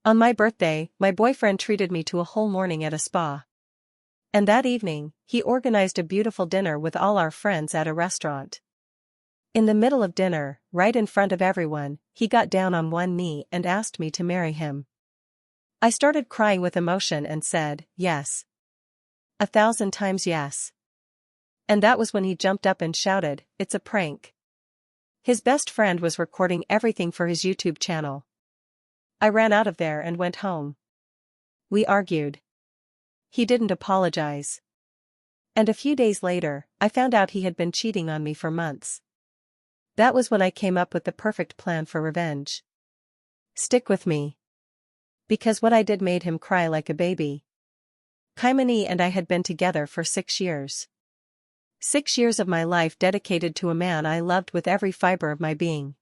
On my birthday, my boyfriend treated me to a whole morning at a spa. And that evening, he organized a beautiful dinner with all our friends at a restaurant. In the middle of dinner, right in front of everyone, he got down on one knee and asked me to marry him. I started crying with emotion and said, yes. 1,000 times yes. And that was when he jumped up and shouted, it's a prank. His best friend was recording everything for his YouTube channel. I ran out of there and went home. We argued. He didn't apologize. And a few days later, I found out he had been cheating on me for months. That was when I came up with the perfect plan for revenge. Stick with me. Because what I did made him cry like a baby. Kaimani and I had been together for 6 years. 6 years of my life dedicated to a man I loved with every fiber of my being.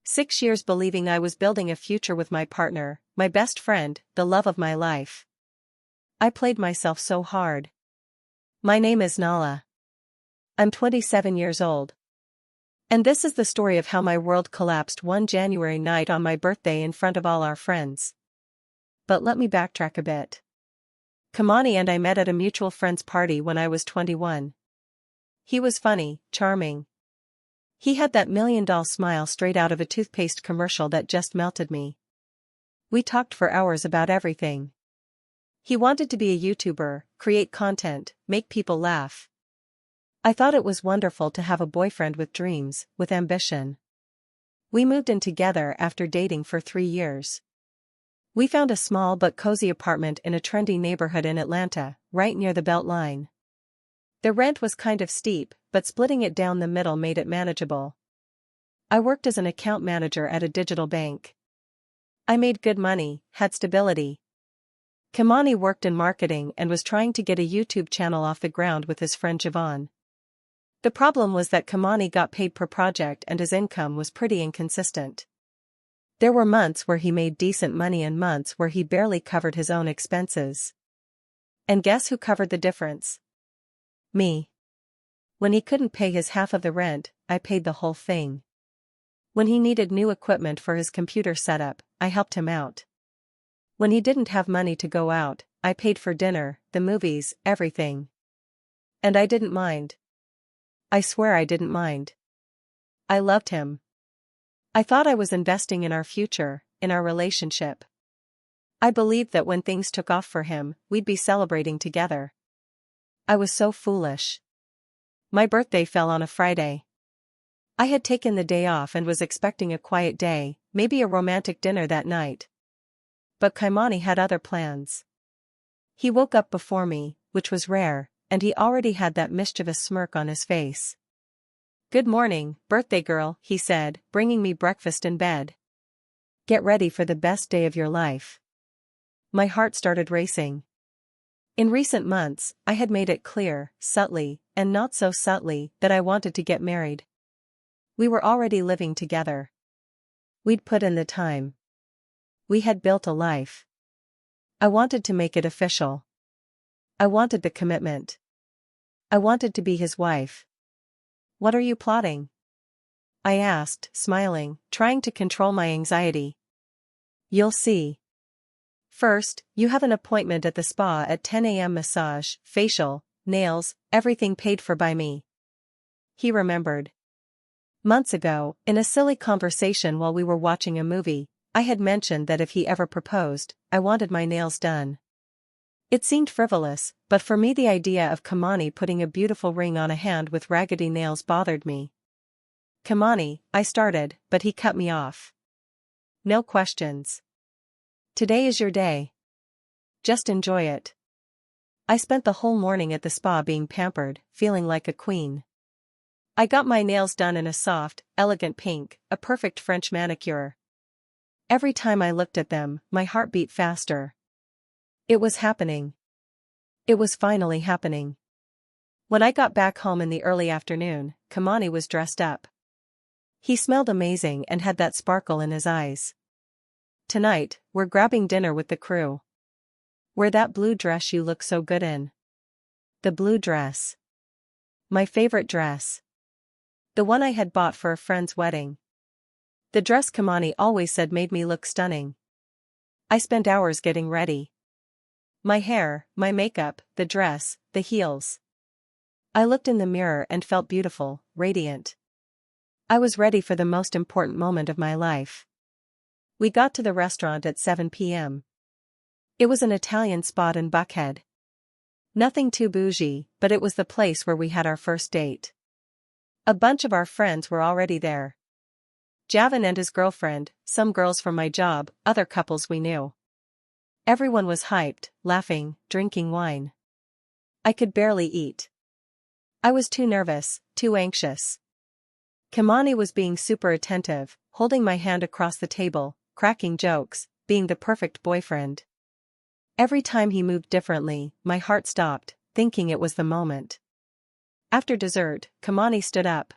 6 years believing I was building a future with my partner, my best friend, the love of my life. I played myself so hard. My name is Nala. I'm 27 years old. And this is the story of how my world collapsed one January night on my birthday in front of all our friends. But let me backtrack a bit. Kamani and I met at a mutual friend's party when I was 21. He was funny, charming. He had that $1 million smile straight out of a toothpaste commercial that just melted me. We talked for hours about everything. He wanted to be a YouTuber, create content, make people laugh. I thought it was wonderful to have a boyfriend with dreams, with ambition. We moved in together after dating for 3 years. We found a small but cozy apartment in a trendy neighborhood in Atlanta, right near the Beltline. The rent was kind of steep, but splitting it down the middle made it manageable. I worked as an account manager at a digital bank. I made good money, had stability. Kamani worked in marketing and was trying to get a YouTube channel off the ground with his friend Javon. The problem was that Kamani got paid per project and his income was pretty inconsistent. There were months where he made decent money and months where he barely covered his own expenses. And guess who covered the difference? Me. When he couldn't pay his half of the rent, I paid the whole thing. When he needed new equipment for his computer setup, I helped him out. When he didn't have money to go out, I paid for dinner, the movies, everything. And I didn't mind. I swear I didn't mind. I loved him. I thought I was investing in our future, in our relationship. I believed that when things took off for him, we'd be celebrating together. I was so foolish. My birthday fell on a Friday. I had taken the day off and was expecting a quiet day, maybe a romantic dinner that night. But Kaimani had other plans. He woke up before me, which was rare, and he already had that mischievous smirk on his face. "Good morning, birthday girl," he said, bringing me breakfast in bed. "Get ready for the best day of your life." My heart started racing. In recent months, I had made it clear, subtly, and not so subtly, that I wanted to get married. We were already living together. We'd put in the time. We had built a life. I wanted to make it official. I wanted the commitment. I wanted to be his wife. "What are you plotting?" I asked, smiling, trying to control my anxiety. "You'll see. First, you have an appointment at the spa at 10 a.m. Massage, facial, nails, everything paid for by me." He remembered. Months ago, in a silly conversation while we were watching a movie, I had mentioned that if he ever proposed, I wanted my nails done. It seemed frivolous, but for me the idea of Kamani putting a beautiful ring on a hand with raggedy nails bothered me. "Kamani," I started, but he cut me off. "No questions. Today is your day. Just enjoy it." I spent the whole morning at the spa being pampered, feeling like a queen. I got my nails done in a soft, elegant pink, a perfect French manicure. Every time I looked at them, my heart beat faster. It was happening. It was finally happening. When I got back home in the early afternoon, Kamani was dressed up. He smelled amazing and had that sparkle in his eyes. "Tonight, we're grabbing dinner with the crew. Wear that blue dress you look so good in." The blue dress. My favorite dress. The one I had bought for a friend's wedding. The dress Kamani always said made me look stunning. I spent hours getting ready. My hair, my makeup, the dress, the heels. I looked in the mirror and felt beautiful, radiant. I was ready for the most important moment of my life. We got to the restaurant at 7 p.m. It was an Italian spot in Buckhead. Nothing too bougie, but it was the place where we had our first date. A bunch of our friends were already there. Javin and his girlfriend, some girls from my job, other couples we knew. Everyone was hyped, laughing, drinking wine. I could barely eat. I was too nervous, too anxious. Kimani was being super attentive, holding my hand across the table, cracking jokes, being the perfect boyfriend. Every time he moved differently, my heart stopped, thinking it was the moment. After dessert, Kimani stood up.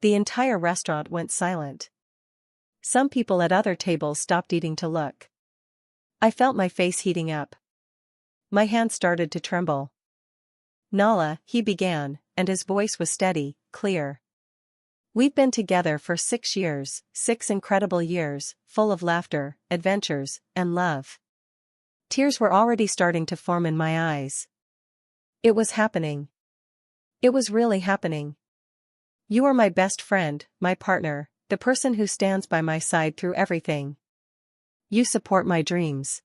The entire restaurant went silent. Some people at other tables stopped eating to look. I felt my face heating up. My hand started to tremble. Nala, he began, and his voice was steady, clear. We've been together for 6 years, 6 incredible years, full of laughter, adventures, and love. Tears were already starting to form in my eyes. It was happening. It was really happening. You are my best friend, my partner, the person who stands by my side through everything. You support my dreams.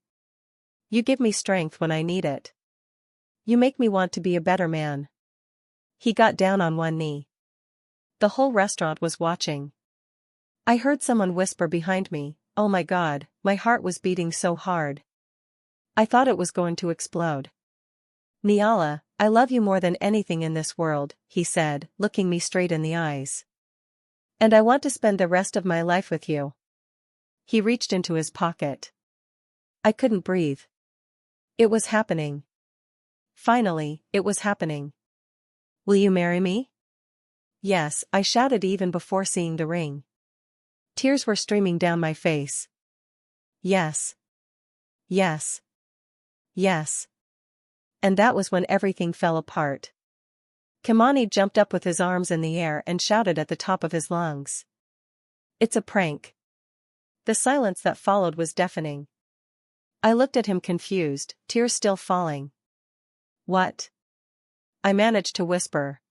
You give me strength when I need it. You make me want to be a better man. He got down on one knee. The whole restaurant was watching. I heard someone whisper behind me, "Oh my God," my heart was beating so hard. I thought it was going to explode. "Niala, I love you more than anything in this world," he said, looking me straight in the eyes. "And I want to spend the rest of my life with you." He reached into his pocket. I couldn't breathe. It was happening. Finally, it was happening. "Will you marry me?" "Yes," I shouted even before seeing the ring. Tears were streaming down my face. "Yes. Yes. Yes." And that was when everything fell apart. Kimani jumped up with his arms in the air and shouted at the top of his lungs. "It's a prank." The silence that followed was deafening. I looked at him confused, tears still falling. "What?" I managed to whisper.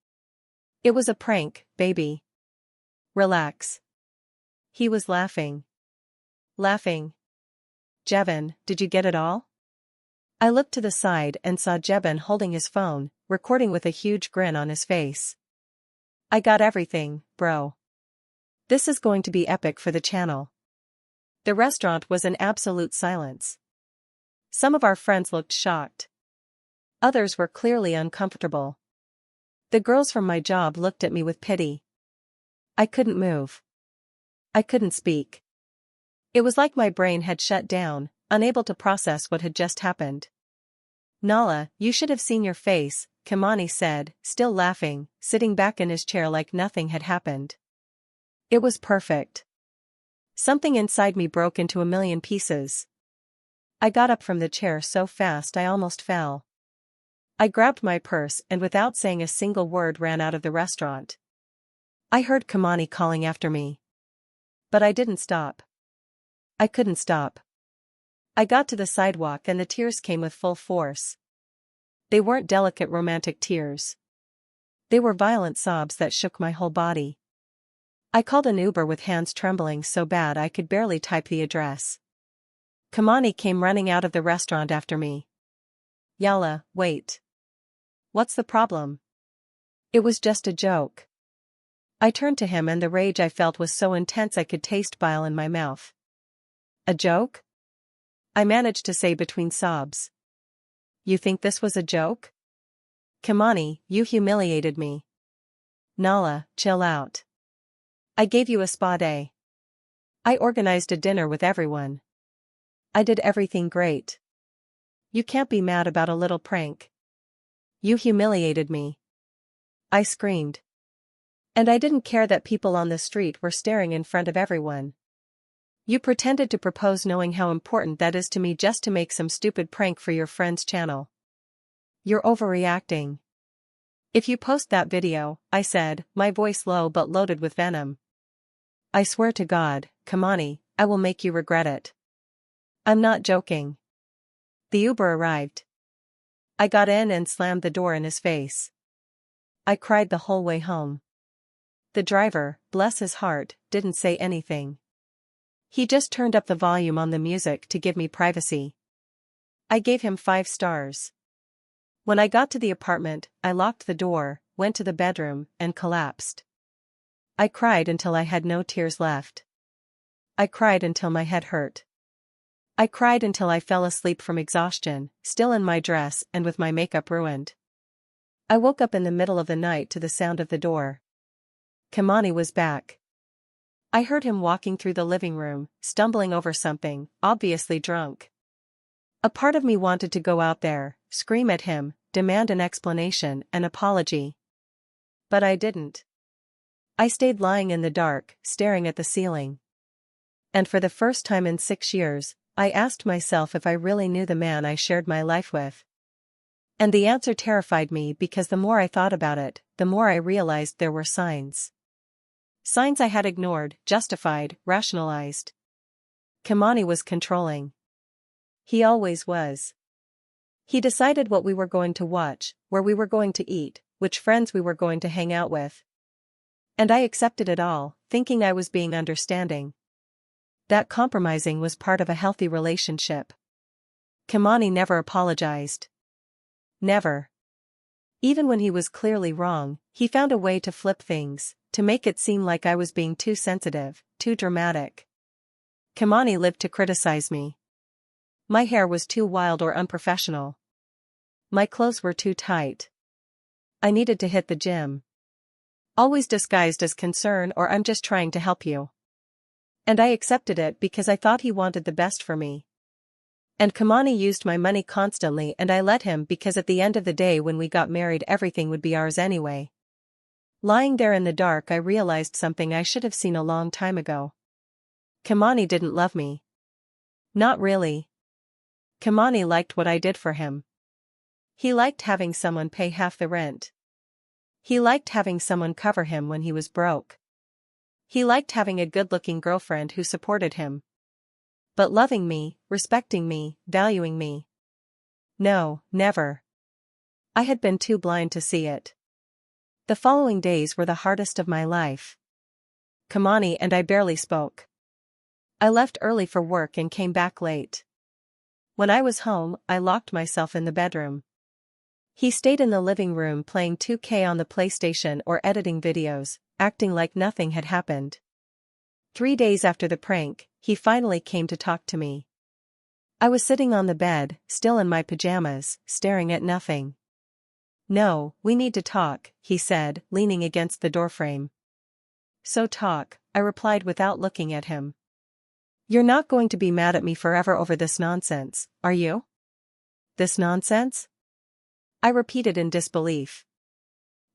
"It was a prank, baby. Relax." He was laughing. Laughing. "Jevin, did you get it all?" I looked to the side and saw Jevin holding his phone, recording with a huge grin on his face. "I got everything, bro. This is going to be epic for the channel." The restaurant was in absolute silence. Some of our friends looked shocked. Others were clearly uncomfortable. The girls from my job looked at me with pity. I couldn't move. I couldn't speak. It was like my brain had shut down, unable to process what had just happened. "Nala, you should have seen your face," Kimani said, still laughing, sitting back in his chair like nothing had happened. It was perfect. Something inside me broke into a million pieces. I got up from the chair so fast I almost fell. I grabbed my purse and without saying a single word ran out of the restaurant. I heard Kimani calling after me. But I didn't stop. I couldn't stop. I got to the sidewalk and the tears came with full force. They weren't delicate romantic tears. They were violent sobs that shook my whole body. I called an Uber with hands trembling so bad I could barely type the address. Kimani came running out of the restaurant after me. "Yalla, wait. What's the problem?" "It was just a joke." I turned to him and the rage I felt was so intense I could taste bile in my mouth. "A joke?" I managed to say between sobs. "You think this was a joke?" "Kimani, you humiliated me." "Nala, chill out. I gave you a spa day. I organized a dinner with everyone. I did everything great. You can't be mad about a little prank." "You humiliated me." I screamed. "And I didn't care that people on the street were staring in front of everyone. You pretended to propose knowing how important that is to me just to make some stupid prank for your friend's channel. You're overreacting." "If you post that video," I said, my voice low but loaded with venom, "I swear to God, Kimani, I will make you regret it." I'm not joking. The Uber arrived. I got in and slammed the door in his face. I cried the whole way home. The driver, bless his heart, didn't say anything. He just turned up the volume on the music to give me privacy. I gave him 5 stars. When I got to the apartment, I locked the door, went to the bedroom, and collapsed. I cried until I had no tears left. I cried until my head hurt. I cried until I fell asleep from exhaustion, still in my dress and with my makeup ruined. I woke up in the middle of the night to the sound of the door. Kimani was back. I heard him walking through the living room, stumbling over something, obviously drunk. A part of me wanted to go out there, scream at him, demand an explanation, an apology. But I didn't. I stayed lying in the dark, staring at the ceiling. And for the first time in 6 years, I asked myself if I really knew the man I shared my life with. And the answer terrified me because the more I thought about it, the more I realized there were signs. Signs I had ignored, justified, rationalized. Kimani was controlling. He always was. He decided what we were going to watch, where we were going to eat, which friends we were going to hang out with. And I accepted it all, thinking I was being understanding. That compromising was part of a healthy relationship. Kimani never apologized. Never. Even when he was clearly wrong, he found a way to flip things, to make it seem like I was being too sensitive, too dramatic. Kimani lived to criticize me. My hair was too wild or unprofessional. My clothes were too tight. I needed to hit the gym. Always disguised as concern or I'm just trying to help you. And I accepted it because I thought he wanted the best for me. And Kimani used my money constantly and I let him because at the end of the day when we got married everything would be ours anyway. Lying there in the dark I realized something I should have seen a long time ago. Kimani didn't love me. Not really. Kimani liked what I did for him. He liked having someone pay half the rent. He liked having someone cover him when he was broke. He liked having a good-looking girlfriend who supported him. But loving me, respecting me, valuing me. No, never. I had been too blind to see it. The following days were the hardest of my life. Kimani and I barely spoke. I left early for work and came back late. When I was home, I locked myself in the bedroom. He stayed in the living room playing 2K on the PlayStation or editing videos, acting like nothing had happened. 3 days after the prank, he finally came to talk to me. I was sitting on the bed, still in my pajamas, staring at nothing. "No, we need to talk," he said, leaning against the doorframe. "So talk," I replied without looking at him. "You're not going to be mad at me forever over this nonsense, are you?" "This nonsense?" I repeated in disbelief.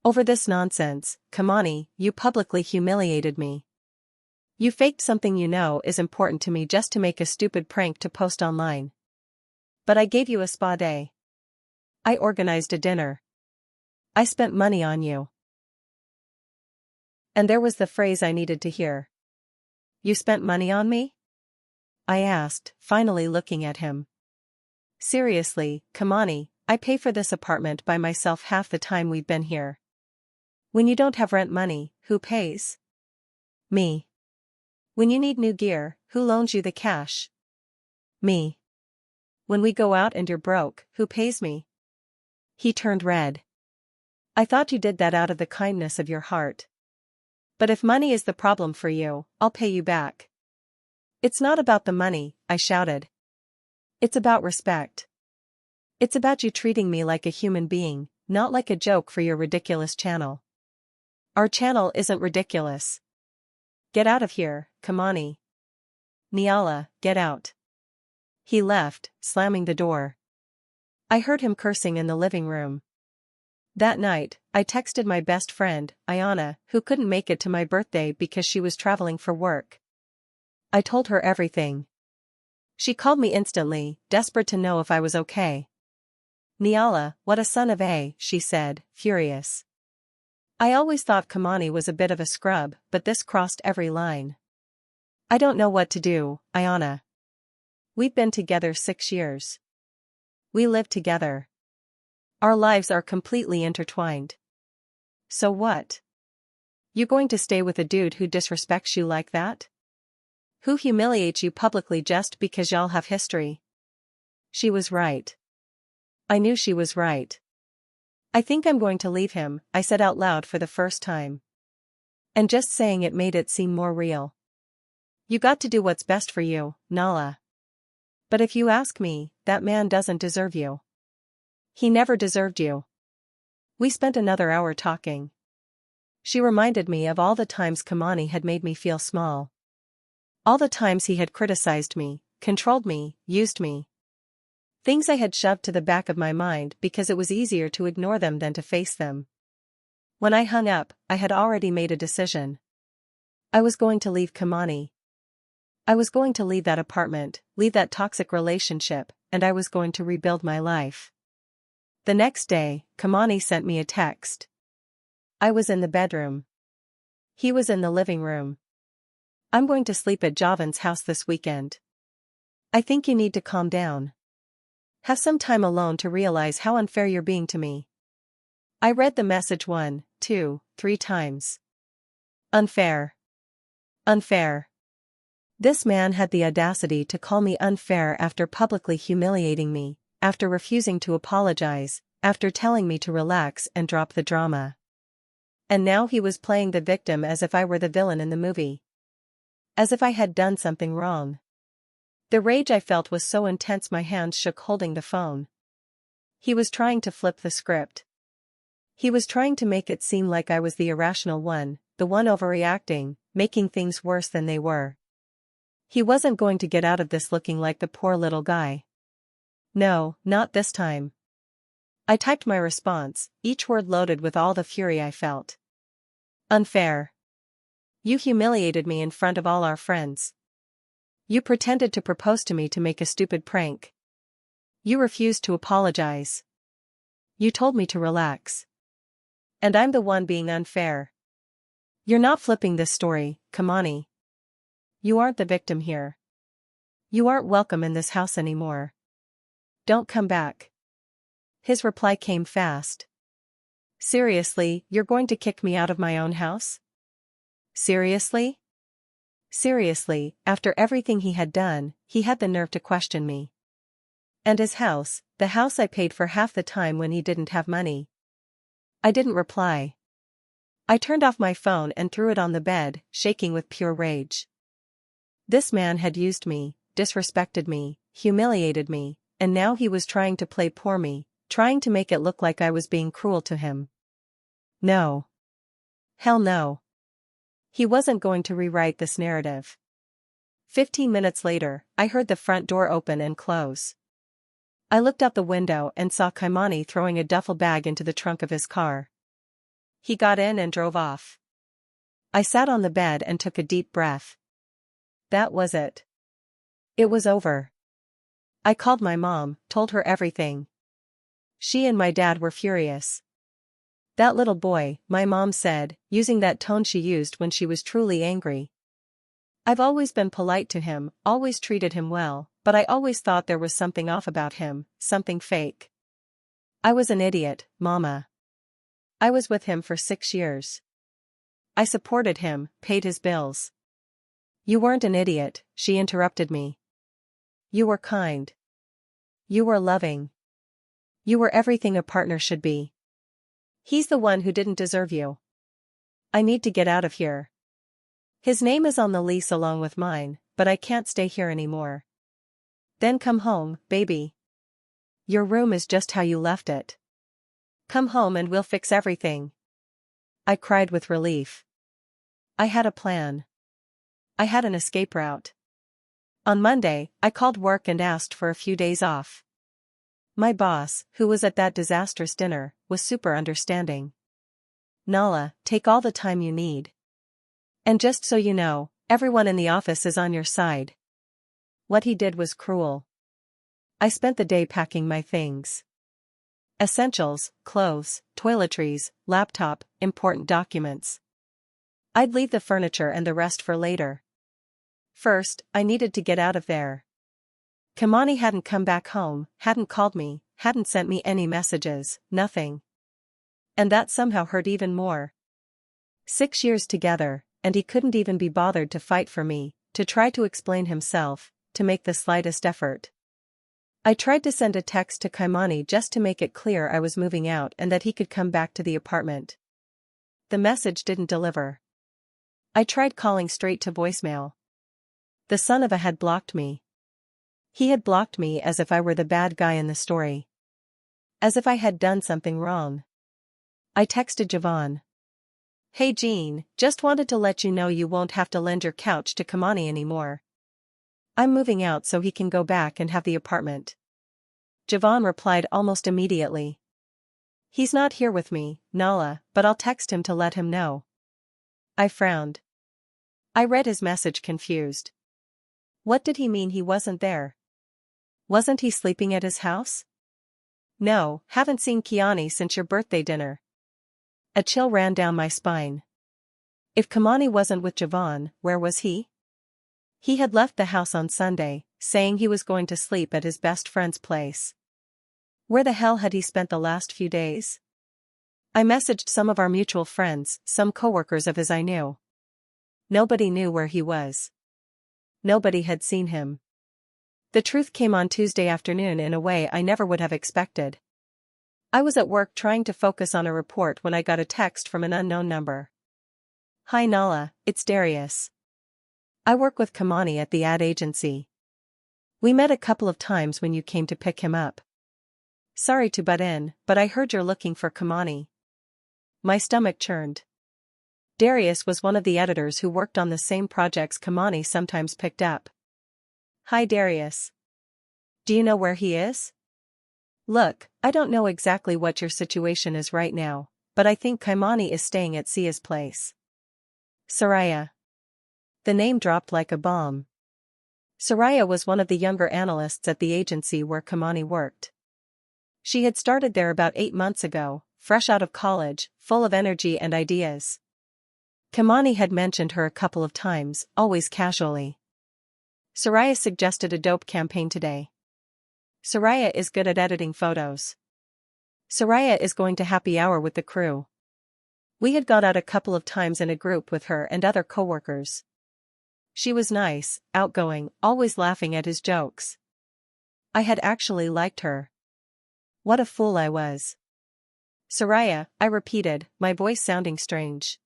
"Over this nonsense, Kimani, you publicly humiliated me. You faked something you know is important to me just to make a stupid prank to post online. But I gave you a spa day. I organized a dinner. I spent money on you." And there was the phrase I needed to hear. "You spent money on me?" I asked, finally looking at him. "Seriously, Kimani, I pay for this apartment by myself half the time we've been here. When you don't have rent money, who pays?" "Me." "When you need new gear, who loans you the cash?" "Me." "When we go out and you're broke, who pays me?" He turned red. "I thought you did that out of the kindness of your heart. But if money is the problem for you, I'll pay you back." "It's not about the money," I shouted. "It's about respect. It's about you treating me like a human being, not like a joke for your ridiculous channel." "Our channel isn't ridiculous. Get out of here, Kimani." "Niala, get out." He left, slamming the door. I heard him cursing in the living room. That night, I texted my best friend, Ayana, who couldn't make it to my birthday because she was traveling for work. I told her everything. She called me instantly, desperate to know if I was okay. "Niala, what a son of a," she said, furious. I always thought Kimani was a bit of a scrub, but this crossed every line. "I don't know what to do, Ayana. We've been together 6 years. We live together. Our lives are completely intertwined. So what? You going to stay with a dude who disrespects you like that? Who humiliates you publicly just because y'all have history? She was right. I knew she was right. I think I'm going to leave him, I said out loud for the first time. And just saying it made it seem more real. You got to do what's best for you, Nala. But if you ask me, that man doesn't deserve you. He never deserved you. We spent another hour talking. She reminded me of all the times Kamani had made me feel small. All the times he had criticized me, controlled me, used me. Things I had shoved to the back of my mind because it was easier to ignore them than to face them. When I hung up, I had already made a decision. I was going to leave Kamani. I was going to leave that apartment, leave that toxic relationship, and I was going to rebuild my life. The next day, Kamani sent me a text. I was in the bedroom. He was in the living room. I'm going to sleep at Javan's house this weekend. I think you need to calm down. Have some time alone to realize how unfair you're being to me. I read the message 1, 2, 3 times. Unfair. Unfair. This man had the audacity to call me unfair after publicly humiliating me, after refusing to apologize, after telling me to relax and drop the drama. And now he was playing the victim as if I were the villain in the movie. As if I had done something wrong. The rage I felt was so intense my hands shook holding the phone. He was trying to flip the script. He was trying to make it seem like I was the irrational one, the one overreacting, making things worse than they were. He wasn't going to get out of this looking like the poor little guy. No, not this time. I typed my response, each word loaded with all the fury I felt. Unfair. You humiliated me in front of all our friends. You pretended to propose to me to make a stupid prank. You refused to apologize. You told me to relax. And I'm the one being unfair. You're not flipping this story, Kamani. You aren't the victim here. You aren't welcome in this house anymore. Don't come back. His reply came fast. Seriously, you're going to kick me out of my own house? Seriously? Seriously, after everything he had done, he had the nerve to question me. And his house, the house I paid for half the time when he didn't have money. I didn't reply. I turned off my phone and threw it on the bed, shaking with pure rage. This man had used me, disrespected me, humiliated me, and now he was trying to play poor me, trying to make it look like I was being cruel to him. No. Hell no. He wasn't going to rewrite this narrative. 15 minutes later, I heard the front door open and close. I looked out the window and saw Kaimani throwing a duffel bag into the trunk of his car. He got in and drove off. I sat on the bed and took a deep breath. That was it. It was over. I called my mom, told her everything. She and my dad were furious. That little boy, my mom said, using that tone she used when she was truly angry. I've always been polite to him, always treated him well, but I always thought there was something off about him, something fake. I was an idiot, Mama. I was with him for 6 years. I supported him, paid his bills. You weren't an idiot, she interrupted me. You were kind. You were loving. You were everything a partner should be. He's the one who didn't deserve you. I need to get out of here. His name is on the lease along with mine, but I can't stay here anymore. Then come home, baby. Your room is just how you left it. Come home and we'll fix everything. I cried with relief. I had a plan. I had an escape route. On Monday, I called work and asked for a few days off. My boss, who was at that disastrous dinner, was super understanding. Nala, take all the time you need. And just so you know, everyone in the office is on your side. What he did was cruel. I spent the day packing my things. Essentials, clothes, toiletries, laptop, important documents. I'd leave the furniture and the rest for later. First, I needed to get out of there. Kamani hadn't come back home, hadn't called me, hadn't sent me any messages, nothing. And that somehow hurt even more. 6 years together, and he couldn't even be bothered to fight for me, to try to explain himself, to make the slightest effort. I tried to send a text to Kamani just to make it clear I was moving out and that he could come back to the apartment. The message didn't deliver. I tried calling straight to voicemail. The son of a had blocked me. He had blocked me as if I were the bad guy in the story. As if I had done something wrong. I texted Javon. "Hey Jean, just wanted to let you know you won't have to lend your couch to Kamani anymore. I'm moving out so he can go back and have the apartment." Javon replied almost immediately. "He's not here with me, Nala, but I'll text him to let him know." I frowned. I read his message confused. What did he mean he wasn't there? Wasn't he sleeping at his house? "No, haven't seen Kiani since your birthday dinner." A chill ran down my spine. If Kamani wasn't with Javon, where was he? He had left the house on Sunday, saying he was going to sleep at his best friend's place. Where the hell had he spent the last few days? I messaged some of our mutual friends, some coworkers of his I knew. Nobody knew where he was. Nobody had seen him. The truth came on Tuesday afternoon in a way I never would have expected. I was at work trying to focus on a report when I got a text from an unknown number. "Hi Nala, it's Darius. I work with Kamani at the ad agency. We met a couple of times when you came to pick him up. Sorry to butt in, but I heard you're looking for Kamani." My stomach churned. Darius was one of the editors who worked on the same projects Kamani sometimes picked up. "Hi Darius. Do you know where he is? Look, I don't know exactly what your situation is right now, but I think Kamani is staying at Sia's place." Zuriya. The name dropped like a bomb. Zuriya was one of the younger analysts at the agency where Kamani worked. She had started there about 8 months ago, fresh out of college, full of energy and ideas. Kamani had mentioned her a couple of times, always casually. Zuriya suggested a dope campaign today. Zuriya is good at editing photos. Zuriya is going to happy hour with the crew. We had got out a couple of times in a group with her and other coworkers. She was nice, outgoing, always laughing at his jokes. I had actually liked her. What a fool I was. "Zuriya," I repeated, my voice sounding strange.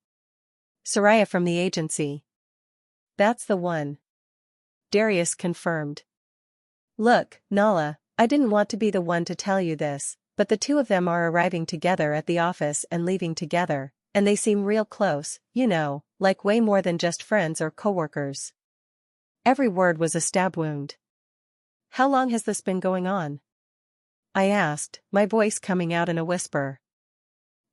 "Zuriya from the agency." "That's the one." Darius confirmed. "Look, Nala, I didn't want to be the one to tell you this, but the two of them are arriving together at the office and leaving together, and they seem real close, you know, like way more than just friends or coworkers." Every word was a stab wound. "How long has this been going on?" I asked, my voice coming out in a whisper.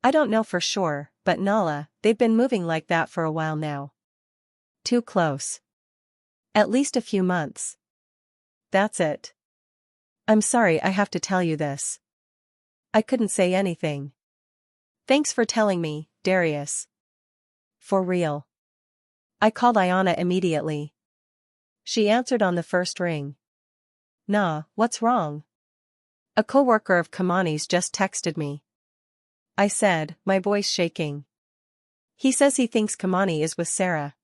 "I don't know for sure, but Nala, they've been moving like that for a while now." "Too close." "At least a few months." "That's it." "I'm sorry I have to tell you this." I couldn't say anything. "Thanks for telling me, Darius." "For real." I called Ayana immediately. She answered on the first ring. "Nah, what's wrong?" "A coworker of Kamani's just texted me," I said, my voice shaking. "He says he thinks Kamani is with Sarah.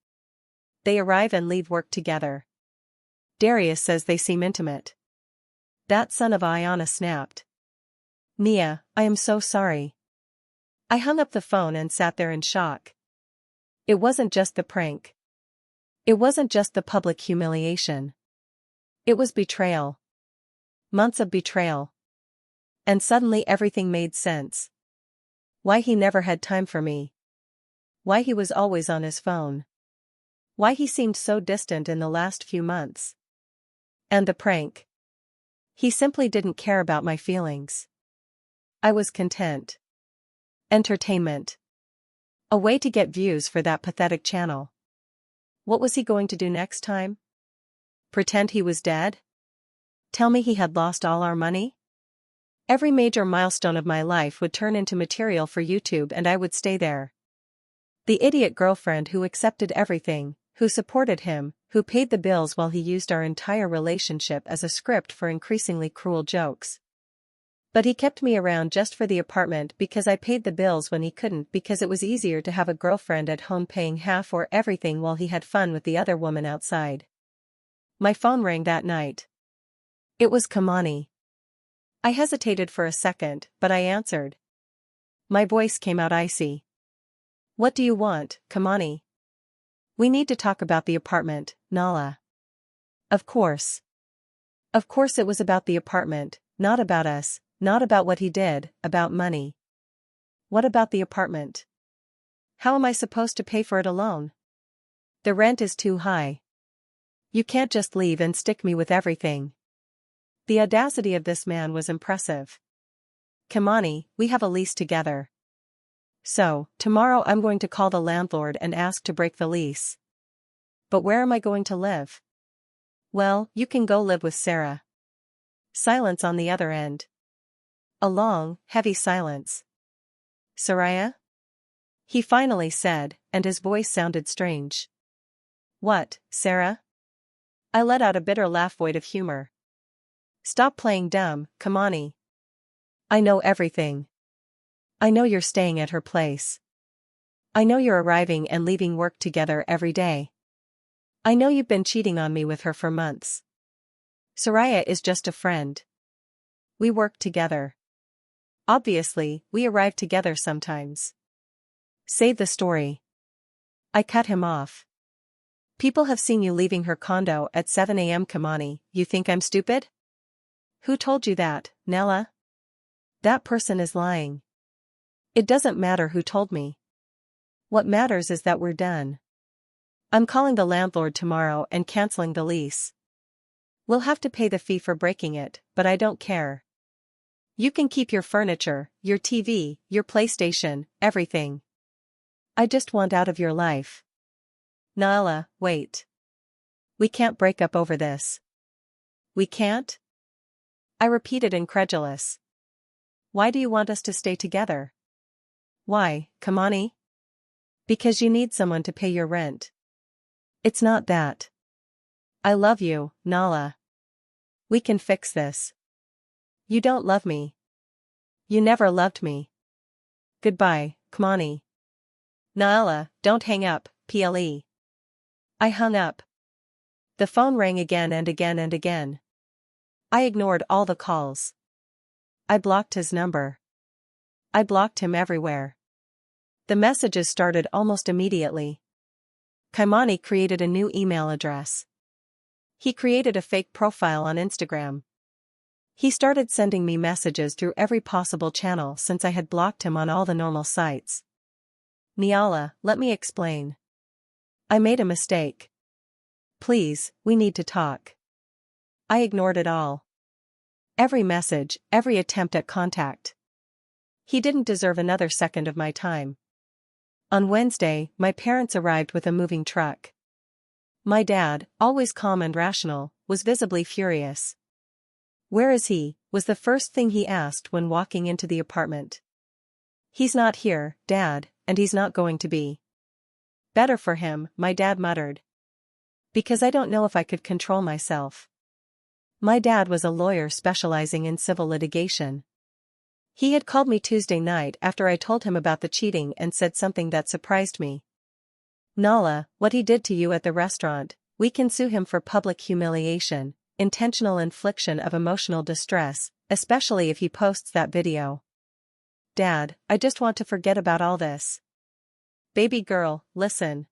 They arrive and leave work together. Darius says they seem intimate." That son of Ayana snapped. "Mia, I am so sorry." I hung up the phone and sat there in shock. It wasn't just the prank. It wasn't just the public humiliation. It was betrayal. Months of betrayal. And suddenly everything made sense. Why he never had time for me. Why he was always on his phone. Why he seemed so distant in the last few months. And the prank. He simply didn't care about my feelings. I was content. Entertainment. A way to get views for that pathetic channel. What was he going to do next time? Pretend he was dead? Tell me he had lost all our money? Every major milestone of my life would turn into material for YouTube and I would stay there. The idiot girlfriend who accepted everything, who supported him, who paid the bills while he used our entire relationship as a script for increasingly cruel jokes. But he kept me around just for the apartment because I paid the bills when he couldn't, because it was easier to have a girlfriend at home paying half or everything while he had fun with the other woman outside. My phone rang that night. It was Kamani. I hesitated for a second, but I answered. My voice came out icy. What do you want, Kamani? We need to talk about the apartment, Nala. Of course. Of course it was about the apartment, not about us, not about what he did, about money. What about the apartment? How am I supposed to pay for it alone? The rent is too high. You can't just leave and stick me with everything. The audacity of this man was impressive. Kamani, we have a lease together. So, tomorrow I'm going to call the landlord and ask to break the lease. But where am I going to live? Well, you can go live with Sarah. Silence on the other end. A long, heavy silence. Zuriya? He finally said, and his voice sounded strange. What, Sarah? I let out a bitter laugh void of humor. Stop playing dumb, Kamani. I know everything. I know you're staying at her place. I know you're arriving and leaving work together every day. I know you've been cheating on me with her for months. Zuriya is just a friend. We work together. Obviously, we arrive together sometimes. Save the story. I cut him off. People have seen you leaving her condo at 7 a.m. Kamani, you think I'm stupid? Who told you that, Nella? That person is lying. It doesn't matter who told me. What matters is that we're done. I'm calling the landlord tomorrow and canceling the lease. We'll have to pay the fee for breaking it, but I don't care. You can keep your furniture, your TV, your PlayStation, everything. I just want out of your life. Naila, wait. We can't break up over this. We can't? I repeated incredulous. Why do you want us to stay together? Why, Kamani? Because you need someone to pay your rent. It's not that. I love you, Nala. We can fix this. You don't love me. You never loved me. Goodbye, Kamani. Naila, don't hang up, ple. I hung up. The phone rang again and again and again. I ignored all the calls. I blocked his number. I blocked him everywhere. The messages started almost immediately. Kamani created a new email address. He created a fake profile on Instagram. He started sending me messages through every possible channel since I had blocked him on all the normal sites. Niala, let me explain. I made a mistake. Please, we need to talk. I ignored it all. Every message, every attempt at contact. He didn't deserve another second of my time. On Wednesday, my parents arrived with a moving truck. My dad, always calm and rational, was visibly furious. Where is he? Was the first thing he asked when walking into the apartment. He's not here, Dad, and he's not going to be. Better for him, my dad muttered. Because I don't know if I could control myself. My dad was a lawyer specializing in civil litigation. He had called me Tuesday night after I told him about the cheating and said something that surprised me. Nala, what he did to you at the restaurant, we can sue him for public humiliation, intentional infliction of emotional distress, especially if he posts that video. Dad, I just want to forget about all this. Baby girl, listen.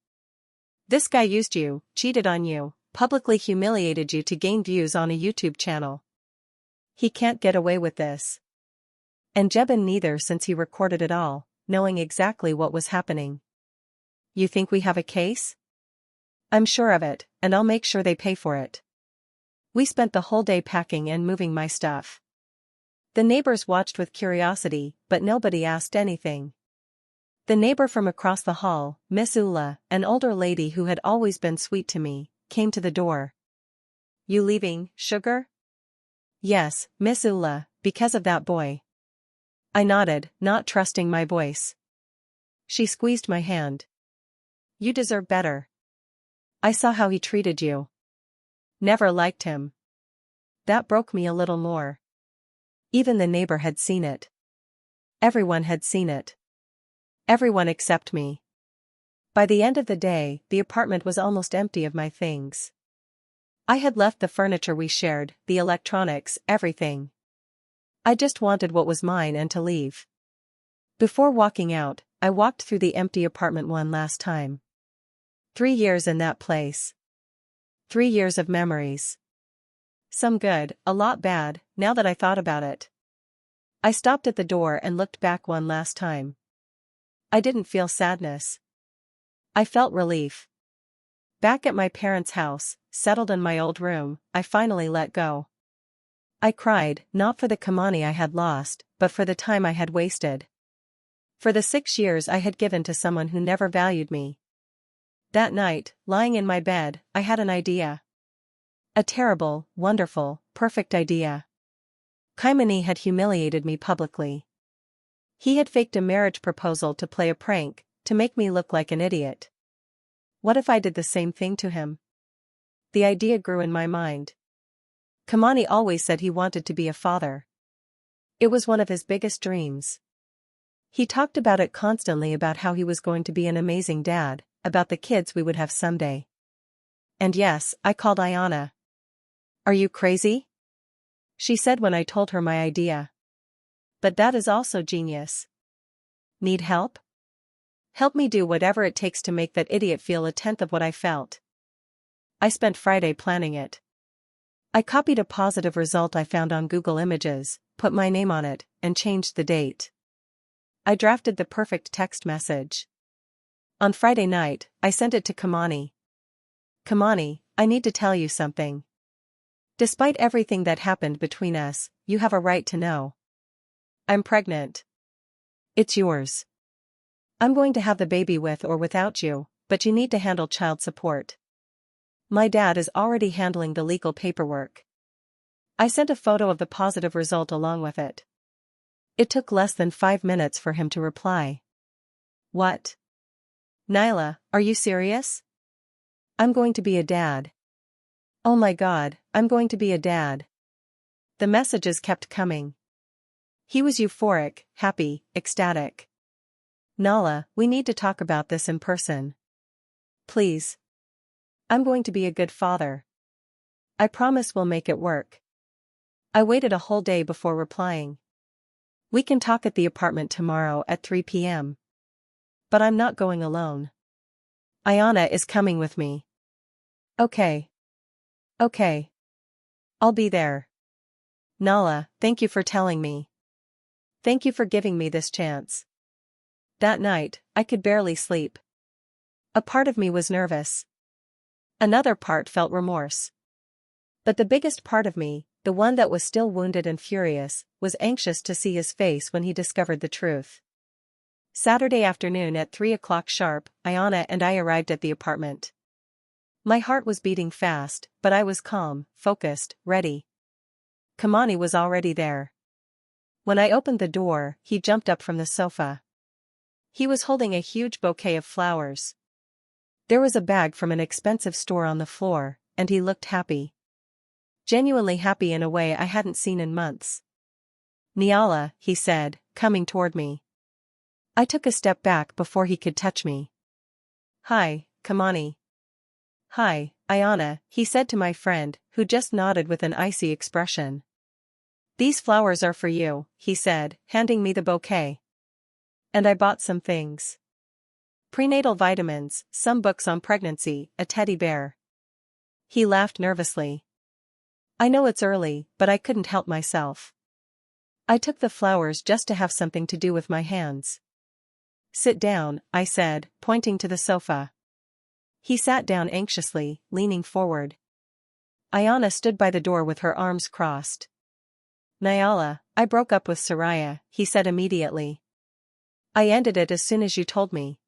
This guy used you, cheated on you, publicly humiliated you to gain views on a YouTube channel. He can't get away with this. And Jebin neither, since he recorded it all, knowing exactly what was happening. You think we have a case? I'm sure of it, and I'll make sure they pay for it. We spent the whole day packing and moving my stuff. The neighbors watched with curiosity, but nobody asked anything. The neighbor from across the hall, Miss Ula, an older lady who had always been sweet to me, came to the door. You leaving, sugar? Yes, Miss Ula, because of that boy. I nodded, not trusting my voice. She squeezed my hand. You deserve better. I saw how he treated you. Never liked him. That broke me a little more. Even the neighbor had seen it. Everyone had seen it. Everyone except me. By the end of the day, the apartment was almost empty of my things. I had left the furniture we shared, the electronics, everything. I just wanted what was mine and to leave. Before walking out, I walked through the empty apartment one last time. 3 years in that place. 3 years of memories. Some good, a lot bad, now that I thought about it. I stopped at the door and looked back one last time. I didn't feel sadness. I felt relief. Back at my parents' house, settled in my old room, I finally let go. I cried, not for the Kamani I had lost, but for the time I had wasted. For the 6 years I had given to someone who never valued me. That night, lying in my bed, I had an idea. A terrible, wonderful, perfect idea. Kaimani had humiliated me publicly. He had faked a marriage proposal to play a prank, to make me look like an idiot. What if I did the same thing to him? The idea grew in my mind. Kamani always said he wanted to be a father. It was one of his biggest dreams. He talked about it constantly, about how he was going to be an amazing dad, about the kids we would have someday. And yes, I called Ayana. "Are you crazy?" she said when I told her my idea. "But that is also genius." "Need help?" "Help me do whatever it takes to make that idiot feel a tenth of what I felt." I spent Friday planning it. I copied a positive result I found on Google Images, put my name on it, and changed the date. I drafted the perfect text message. On Friday night, I sent it to Kamani. "Kamani, I need to tell you something. Despite everything that happened between us, you have a right to know. I'm pregnant. It's yours. I'm going to have the baby with or without you, but you need to handle child support. My dad is already handling the legal paperwork." I sent a photo of the positive result along with it. It took less than 5 minutes for him to reply. "What? Nyla, are you serious? I'm going to be a dad. Oh my God, I'm going to be a dad." The messages kept coming. He was euphoric, happy, ecstatic. "Nala, we need to talk about this in person. Please. I'm going to be a good father. I promise we'll make it work." I waited a whole day before replying. "We can talk at the apartment tomorrow at 3 p.m. But I'm not going alone. Ayana is coming with me." "Okay. Okay. I'll be there. Nala, thank you for telling me. Thank you for giving me this chance." That night, I could barely sleep. A part of me was nervous. Another part felt remorse. But the biggest part of me, the one that was still wounded and furious, was anxious to see his face when he discovered the truth. Saturday afternoon at 3 o'clock sharp, Ayana and I arrived at the apartment. My heart was beating fast, but I was calm, focused, ready. Kamani was already there. When I opened the door, he jumped up from the sofa. He was holding a huge bouquet of flowers. There was a bag from an expensive store on the floor, and he looked happy. Genuinely happy in a way I hadn't seen in months. "Nyala," he said, coming toward me. I took a step back before he could touch me. "Hi, Kamani." "Hi, Ayana," he said to my friend, who just nodded with an icy expression. "These flowers are for you," he said, handing me the bouquet. "And I bought some things. Prenatal vitamins, some books on pregnancy, a teddy bear." He laughed nervously. I know it's early, but I couldn't help myself. I took the flowers just to have something to do with my hands. "Sit down," I said, pointing to the sofa. He sat down anxiously, leaning forward. Ayana stood by the door with her arms crossed. "Nyala, I broke up with Zuriya," he said immediately. "I ended it as soon as you told me.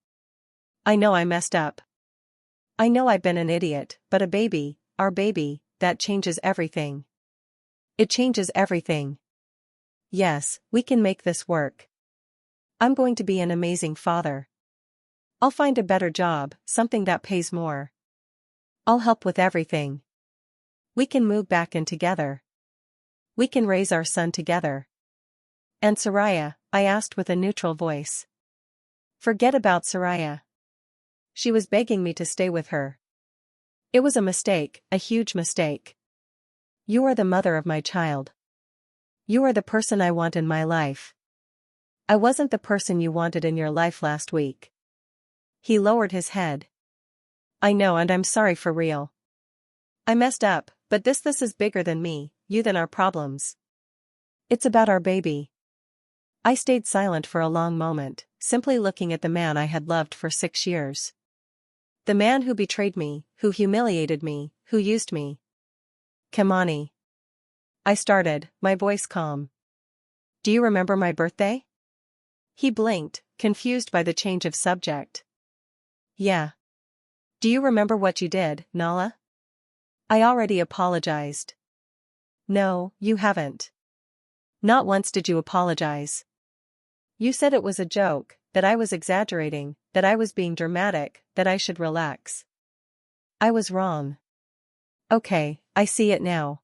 I know I messed up. I know I've been an idiot, but a baby, our baby, that changes everything. It changes everything. Yes, we can make this work. I'm going to be an amazing father. I'll find a better job, something that pays more. I'll help with everything. We can move back in together. We can raise our son together. And Zuriya, I asked with a neutral voice. Forget about Zuriya. She was begging me to stay with her. It was a mistake, a huge mistake. You are the mother of my child. You are the person I want in my life. I wasn't the person you wanted in your life last week. He lowered his head. I know, and I'm sorry for real. I messed up, but this is bigger than me, you than our problems. It's about our baby. I stayed silent for a long moment, simply looking at the man I had loved for 6 years. The man who betrayed me, who humiliated me, who used me. Kimani. I started, my voice calm. Do you remember my birthday? He blinked, confused by the change of subject. Yeah. Do you remember what you did, Nala? I already apologized. No, you haven't. Not once did you apologize. You said it was a joke, that I was exaggerating, that I was being dramatic, that I should relax. I was wrong. Okay, I see it now.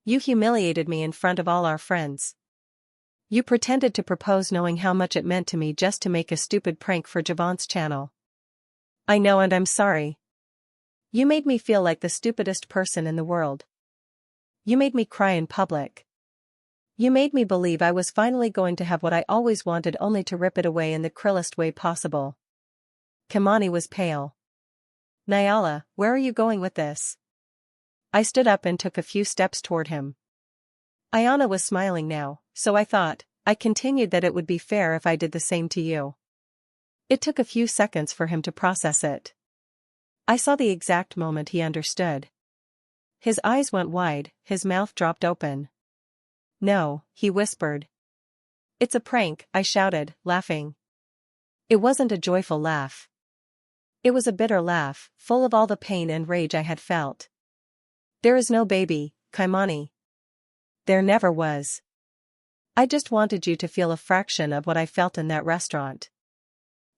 You humiliated me in front of all our friends. You pretended to propose knowing how much it meant to me just to make a stupid prank for Javon's channel. I know, and I'm sorry. You made me feel like the stupidest person in the world. You made me cry in public. You made me believe I was finally going to have what I always wanted, only to rip it away in the cruelest way possible. Kimani was pale. Nyala, where are you going with this? I stood up and took a few steps toward him. Ayana was smiling now, so I thought, I continued, that it would be fair if I did the same to you. It took a few seconds for him to process it. I saw the exact moment he understood. His eyes went wide, his mouth dropped open. No, he whispered. It's a prank, I shouted, laughing. It wasn't a joyful laugh. It was a bitter laugh, full of all the pain and rage I had felt. There is no baby, Kimani. There never was. I just wanted you to feel a fraction of what I felt in that restaurant.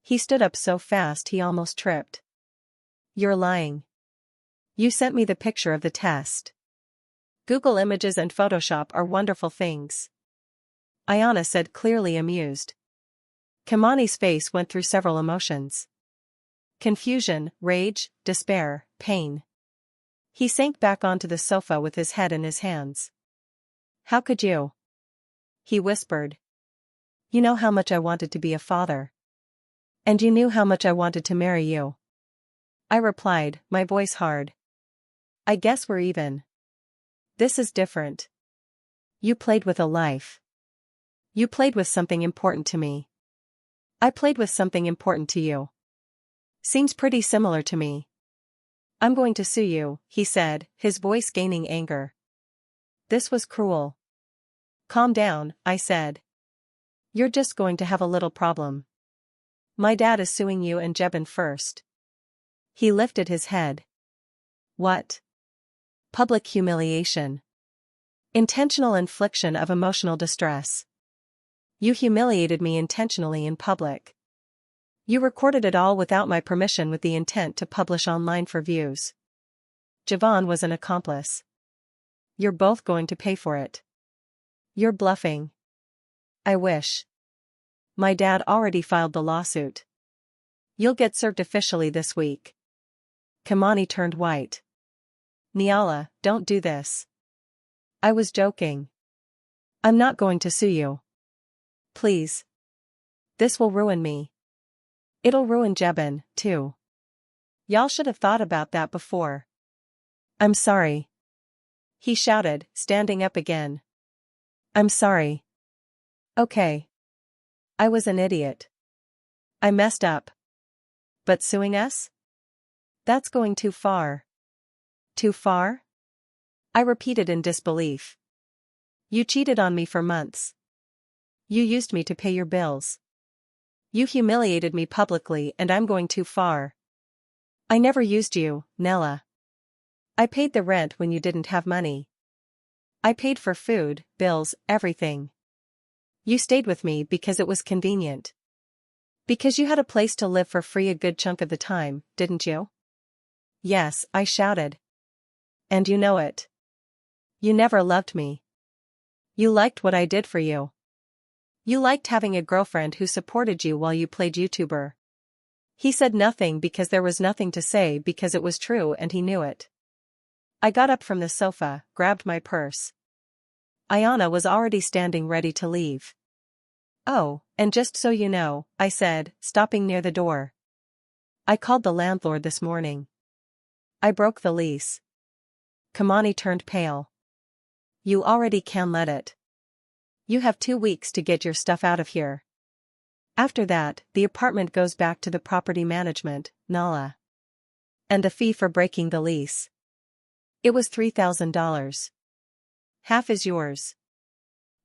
He stood up so fast he almost tripped. You're lying. You sent me the picture of the test. Google Images and Photoshop are wonderful things. Ayana said, clearly amused. Kimani's face went through several emotions. Confusion, rage, despair, pain. He sank back onto the sofa with his head in his hands. How could you? He whispered. You know how much I wanted to be a father. And you knew how much I wanted to marry you. I replied, my voice hard. I guess we're even. This is different. You played with a life. You played with something important to me. I played with something important to you. Seems pretty similar to me. I'm going to sue you, he said, his voice gaining anger. This was cruel. Calm down, I said. You're just going to have a little problem. My dad is suing you and Jebin first. He lifted his head. What? Public humiliation. Intentional infliction of emotional distress. You humiliated me intentionally in public. You recorded it all without my permission with the intent to publish online for views. Javon was an accomplice. You're both going to pay for it. You're bluffing. I wish. My dad already filed the lawsuit. You'll get served officially this week. Kimani turned white. Nyala, don't do this. I was joking. I'm not going to sue you. Please. This will ruin me. It'll ruin Jebin, too. Y'all should have thought about that before. I'm sorry. He shouted, standing up again. I'm sorry. Okay. I was an idiot. I messed up. But suing us? That's going too far. Too far? I repeated in disbelief. You cheated on me for months. You used me to pay your bills. You humiliated me publicly, and I'm going too far. I never used you, Nella. I paid the rent when you didn't have money. I paid for food, bills, everything. You stayed with me because it was convenient. Because you had a place to live for free a good chunk of the time, didn't you? Yes, I shouted. And you know it. You never loved me. You liked what I did for you. You liked having a girlfriend who supported you while you played YouTuber. He said nothing because there was nothing to say because it was true and he knew it. I got up from the sofa, grabbed my purse. Ayana was already standing ready to leave. Oh, and just so you know, I said, stopping near the door. I called the landlord this morning. I broke the lease. Kamani turned pale. You already can let it. You have 2 weeks to get your stuff out of here. After that, the apartment goes back to the property management, Nala. And a fee for breaking the lease. It was $3,000. Half is yours.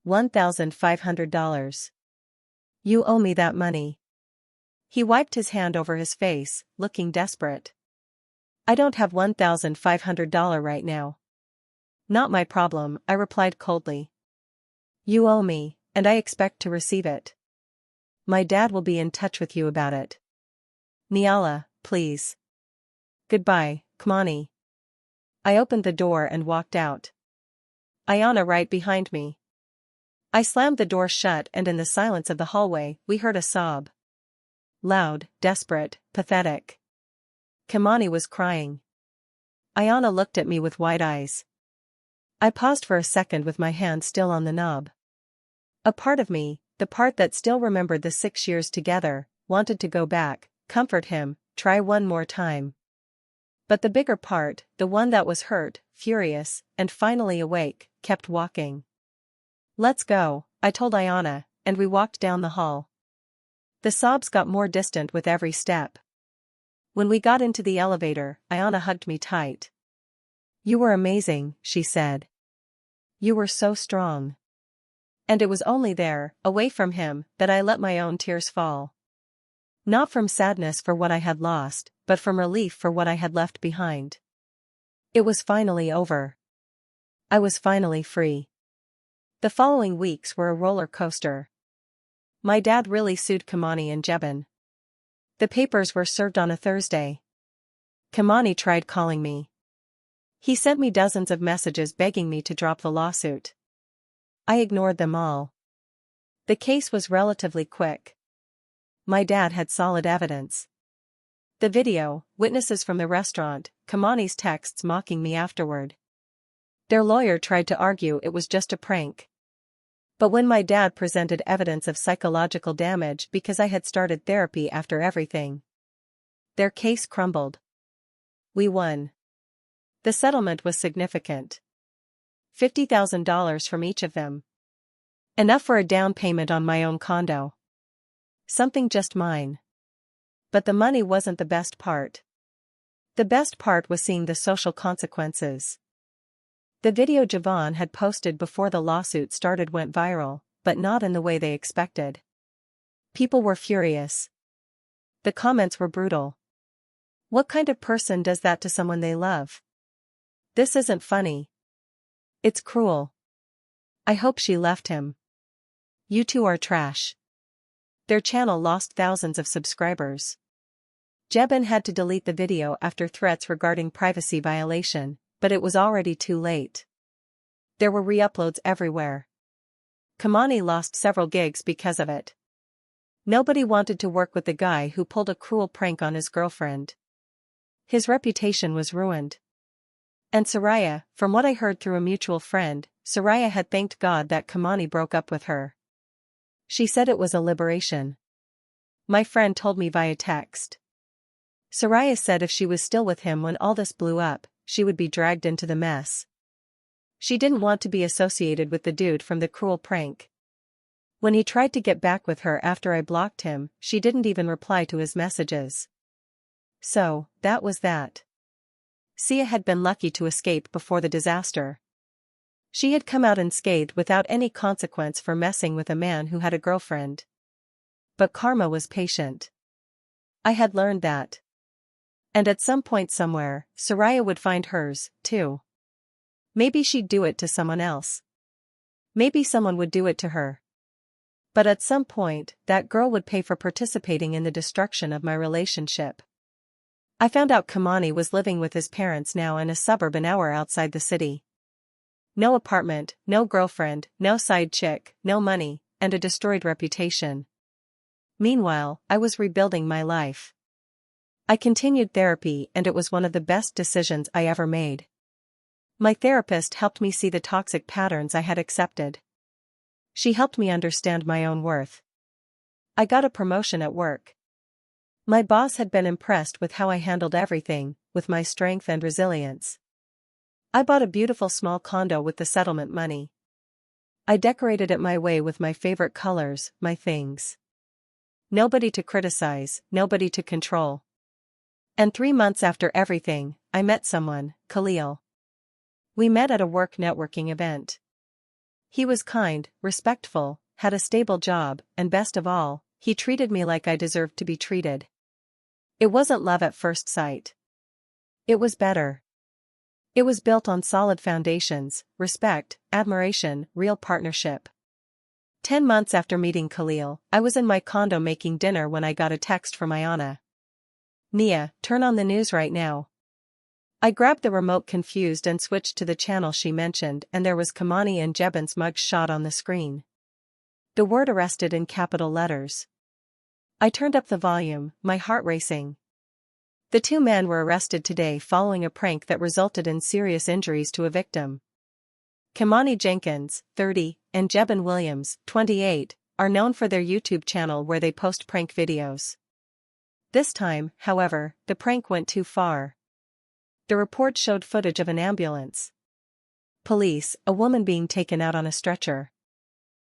$1,500. You owe me that money. He wiped his hand over his face, looking desperate. I don't have $1,500 right now. Not my problem, I replied coldly. You owe me, and I expect to receive it. My dad will be in touch with you about it. Niala, please. Goodbye, Kamani. I opened the door and walked out. Ayana right behind me. I slammed the door shut and in the silence of the hallway, we heard a sob. Loud, desperate, pathetic. Kamani was crying. Ayana looked at me with wide eyes. I paused for a second with my hand still on the knob. A part of me, the part that still remembered the 6 years together, wanted to go back, comfort him, try one more time. But the bigger part, the one that was hurt, furious, and finally awake, kept walking. Let's go, I told Ayana, and we walked down the hall. The sobs got more distant with every step. When we got into the elevator, Ayana hugged me tight. You were amazing, she said. You were so strong. And it was only there, away from him, that I let my own tears fall. Not from sadness for what I had lost, but from relief for what I had left behind. It was finally over. I was finally free. The following weeks were a roller coaster. My dad really sued Kamani and Jebin. The papers were served on a Thursday. Kamani tried calling me. He sent me dozens of messages begging me to drop the lawsuit. I ignored them all. The case was relatively quick. My dad had solid evidence. The video, witnesses from the restaurant, Kamani's texts mocking me afterward. Their lawyer tried to argue it was just a prank. But when my dad presented evidence of psychological damage because I had started therapy after everything, their case crumbled. We won. The settlement was significant. $50,000 from each of them. Enough for a down payment on my own condo. Something just mine. But the money wasn't the best part. The best part was seeing the social consequences. The video Javon had posted before the lawsuit started went viral, but not in the way they expected. People were furious. The comments were brutal. What kind of person does that to someone they love? This isn't funny. It's cruel. I hope she left him. You two are trash. Their channel lost thousands of subscribers. Jebin had to delete the video after threats regarding privacy violation, but it was already too late. There were re-uploads everywhere. Kamani lost several gigs because of it. Nobody wanted to work with the guy who pulled a cruel prank on his girlfriend. His reputation was ruined. And Zuriya, from what I heard through a mutual friend, Zuriya had thanked God that Kamani broke up with her. She said it was a liberation. My friend told me via text. Zuriya said if she was still with him when all this blew up, she would be dragged into the mess. She didn't want to be associated with the dude from the cruel prank. When he tried to get back with her after I blocked him, she didn't even reply to his messages. So, that was that. Sia had been lucky to escape before the disaster. She had come out unscathed without any consequence for messing with a man who had a girlfriend. But karma was patient. I had learned that. And at some point somewhere, Zuriya would find hers, too. Maybe she'd do it to someone else. Maybe someone would do it to her. But at some point, that girl would pay for participating in the destruction of my relationship. I found out Kamani was living with his parents now in a suburb an hour outside the city. No apartment, no girlfriend, no side chick, no money, and a destroyed reputation. Meanwhile, I was rebuilding my life. I continued therapy, and it was one of the best decisions I ever made. My therapist helped me see the toxic patterns I had accepted. She helped me understand my own worth. I got a promotion at work. My boss had been impressed with how I handled everything, with my strength and resilience. I bought a beautiful small condo with the settlement money. I decorated it my way with my favorite colors, my things. Nobody to criticize, nobody to control. And 3 months after everything, I met someone, Khalil. We met at a work networking event. He was kind, respectful, had a stable job, and best of all, he treated me like I deserved to be treated. It wasn't love at first sight. It was better. It was built on solid foundations, respect, admiration, real partnership. 10 months after meeting Khalil, I was in my condo making dinner when I got a text from Ayana. "Nia, turn on the news right now." I grabbed the remote confused and switched to the channel she mentioned, and there was Kamani and Jebin's mug shot on the screen. The word arrested in capital letters. I turned up the volume, my heart racing. The 2 men were arrested today following a prank that resulted in serious injuries to a victim. Kamani Jenkins, 30, and Jebin Williams, 28, are known for their YouTube channel where they post prank videos. This time, however, the prank went too far. The report showed footage of an ambulance. Police, a woman being taken out on a stretcher.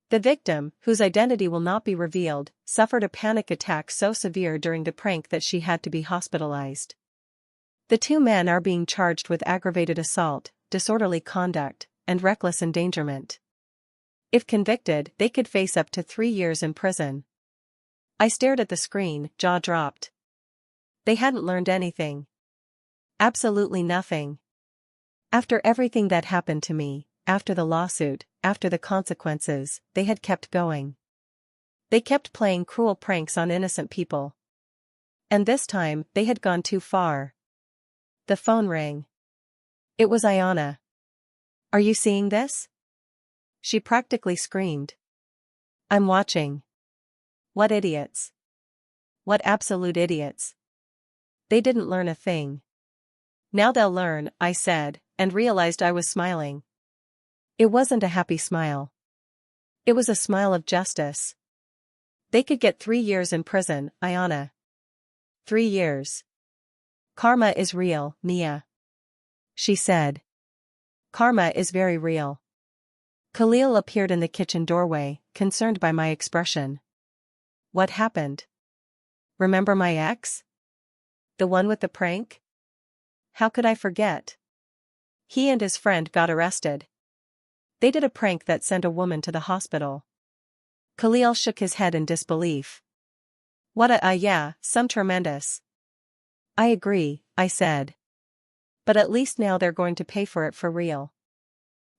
The victim, whose identity will not be revealed, suffered a panic attack so severe during the prank that she had to be hospitalized. The 2 men are being charged with aggravated assault, disorderly conduct, and reckless endangerment. If convicted, they could face up to 3 years in prison. I stared at the screen, jaw dropped. They hadn't learned anything. Absolutely nothing. After everything that happened to me, after the lawsuit, after the consequences, they had kept going. They kept playing cruel pranks on innocent people. And this time, they had gone too far. The phone rang. It was Ayana. "Are you seeing this?" She practically screamed. "I'm watching." What idiots. What absolute idiots. They didn't learn a thing. "Now they'll learn," I said, and realized I was smiling. It wasn't a happy smile. It was a smile of justice. They could get 3 years in prison, Ayana. 3 years. "Karma is real, Nia," she said. "Karma is very real." Khalil appeared in the kitchen doorway, concerned by my expression. "What happened? Remember my ex? The one with the prank? How could I forget? He and his friend got arrested. They did a prank that sent a woman to the hospital." Khalil shook his head in disbelief. "What yeah, some tremendous." "I agree," I said. "But at least now they're going to pay for it for real."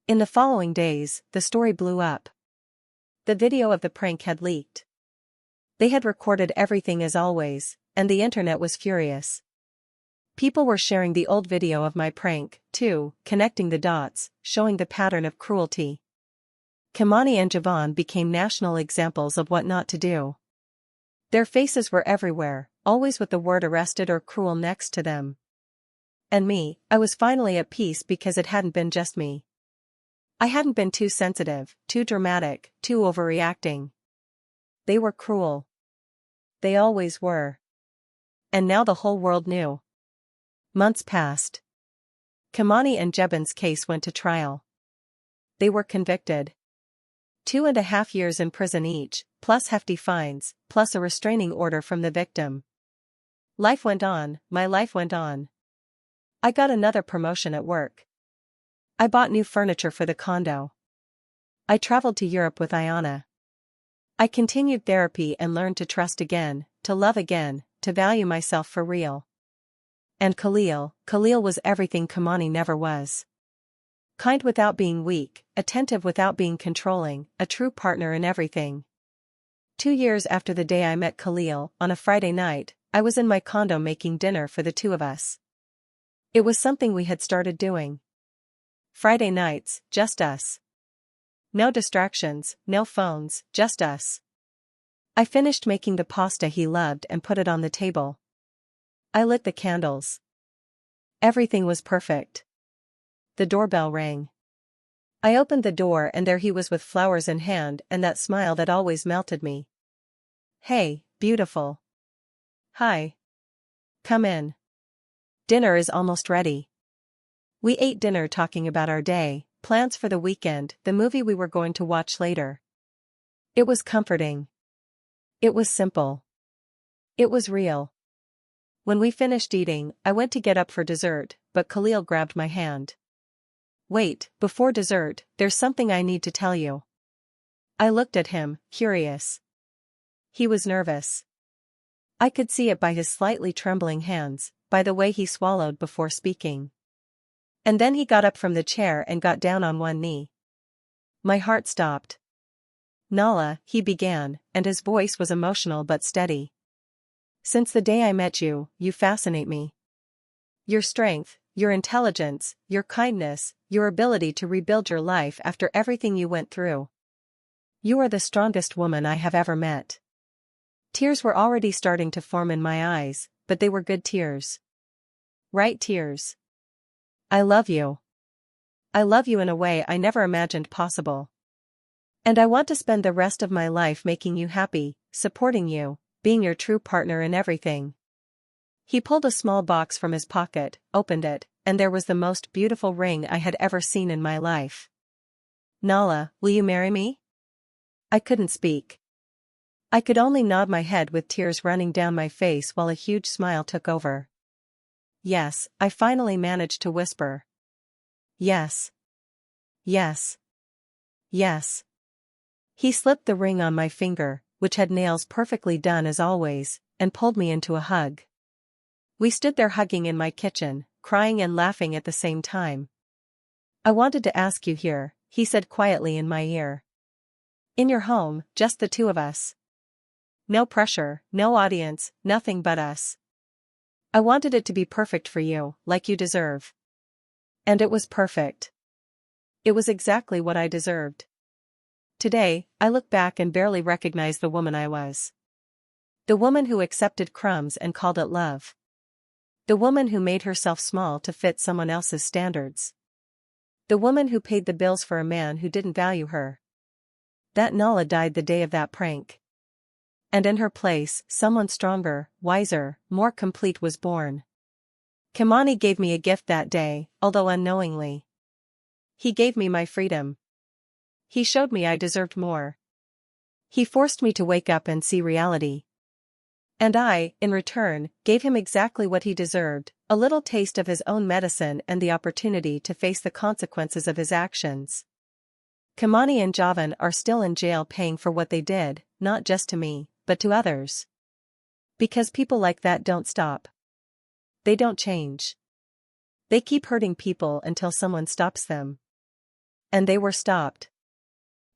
In the following days, the story blew up. The video of the prank had leaked. They had recorded everything as always, and the internet was furious. People were sharing the old video of my prank, too, connecting the dots, showing the pattern of cruelty. Kamani and Javon became national examples of what not to do. Their faces were everywhere, always with the word arrested or cruel next to them. And me, I was finally at peace because it hadn't been just me. I hadn't been too sensitive, too dramatic, too overreacting. They were cruel. They always were. And now the whole world knew. Months passed. Kamani and Jebin's case went to trial. They were convicted. 2.5 years in prison each, plus hefty fines, plus a restraining order from the victim. Life went on, my life went on. I got another promotion at work. I bought new furniture for the condo. I traveled to Europe with Ayana. I continued therapy and learned to trust again, to love again, to value myself for real. And Khalil was everything Kamani never was. Kind without being weak, attentive without being controlling, a true partner in everything. 2 years after the day I met Khalil, on a Friday night, I was in my condo making dinner for the two of us. It was something we had started doing. Friday nights, just us. No distractions, no phones, just us. I finished making the pasta he loved and put it on the table. I lit the candles. Everything was perfect. The doorbell rang. I opened the door and there he was with flowers in hand and that smile that always melted me. "Hey, beautiful. Hi. Come in. Dinner is almost ready." We ate dinner talking about our day, plans for the weekend, the movie we were going to watch later. It was comforting. It was simple. It was real. When we finished eating, I went to get up for dessert, but Khalil grabbed my hand. "Wait, before dessert, there's something I need to tell you." I looked at him, curious. He was nervous. I could see it by his slightly trembling hands, by the way he swallowed before speaking. And then he got up from the chair and got down on one knee. My heart stopped. "Nala," he began, and his voice was emotional but steady. "Since the day I met you, you fascinate me. Your strength, your intelligence, your kindness, your ability to rebuild your life after everything you went through. You are the strongest woman I have ever met." Tears were already starting to form in my eyes, but they were good tears. Right tears. I love you. I love you in a way I never imagined possible. And I want to spend the rest of my life making you happy, supporting you, being your true partner in everything. He pulled a small box from his pocket, opened it, and there was the most beautiful ring I had ever seen in my life. "Nala, will you marry me?" I couldn't speak. I could only nod my head with tears running down my face while a huge smile took over. "Yes," I finally managed to whisper. "Yes. Yes. Yes." He slipped the ring on my finger, which had nails perfectly done as always, and pulled me into a hug. We stood there hugging in my kitchen, crying and laughing at the same time. "I wanted to ask you here," he said quietly in my ear. "In your home, just the two of us. No pressure, no audience, nothing but us. I wanted it to be perfect for you, like you deserve." And it was perfect. It was exactly what I deserved. Today, I look back and barely recognize the woman I was. The woman who accepted crumbs and called it love. The woman who made herself small to fit someone else's standards. The woman who paid the bills for a man who didn't value her. That Nala died the day of that prank. And in her place, someone stronger, wiser, more complete was born. Kimani gave me a gift that day, although unknowingly. He gave me my freedom. He showed me I deserved more. He forced me to wake up and see reality. And I, in return, gave him exactly what he deserved, a little taste of his own medicine and the opportunity to face the consequences of his actions. Kimani and Javan are still in jail paying for what they did, not just to me, but to others. Because people like that don't stop. They don't change. They keep hurting people until someone stops them. And they were stopped.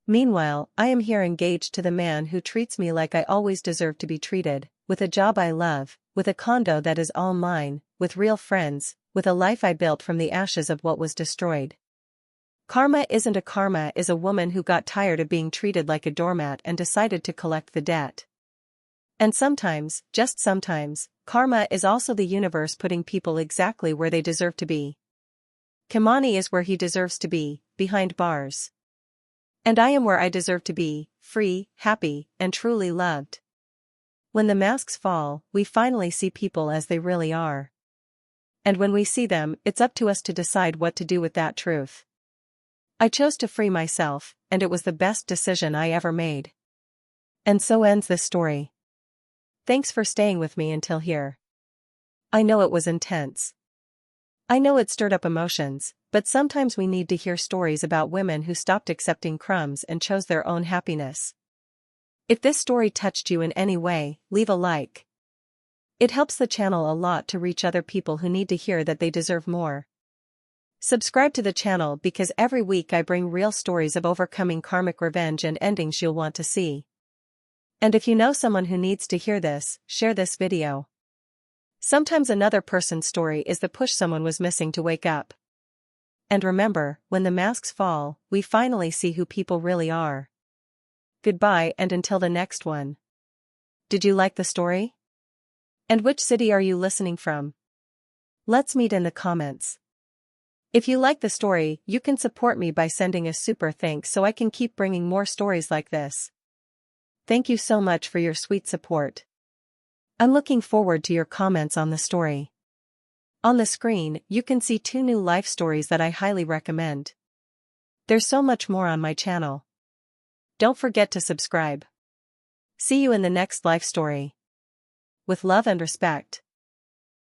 Meanwhile, I am here engaged to the man who treats me like I always deserve to be treated, with a job I love, with a condo that is all mine, with real friends, with a life I built from the ashes of what was destroyed. Karma isn't a karma is a woman who got tired of being treated like a doormat and decided to collect the debt. And sometimes, just sometimes, karma is also the universe putting people exactly where they deserve to be. Kimani is where he deserves to be, behind bars. And I am where I deserve to be, free, happy, and truly loved. When the masks fall, we finally see people as they really are. And when we see them, it's up to us to decide what to do with that truth. I chose to free myself, and it was the best decision I ever made. And so ends this story. Thanks for staying with me until here. I know it was intense. I know it stirred up emotions, but sometimes we need to hear stories about women who stopped accepting crumbs and chose their own happiness. If this story touched you in any way, leave a like. It helps the channel a lot to reach other people who need to hear that they deserve more. Subscribe to the channel because every week I bring real stories of overcoming karmic revenge and endings you'll want to see. And if you know someone who needs to hear this, share this video. Sometimes another person's story is the push someone was missing to wake up. And remember, when the masks fall, we finally see who people really are. Goodbye and until the next one. Did you like the story? And which city are you listening from? Let's meet in the comments. If you like the story, you can support me by sending a super thanks so I can keep bringing more stories like this. Thank you so much for your sweet support. I'm looking forward to your comments on the story. On the screen, you can see 2 new life stories that I highly recommend. There's so much more on my channel. Don't forget to subscribe. See you in the next life story. With love and respect.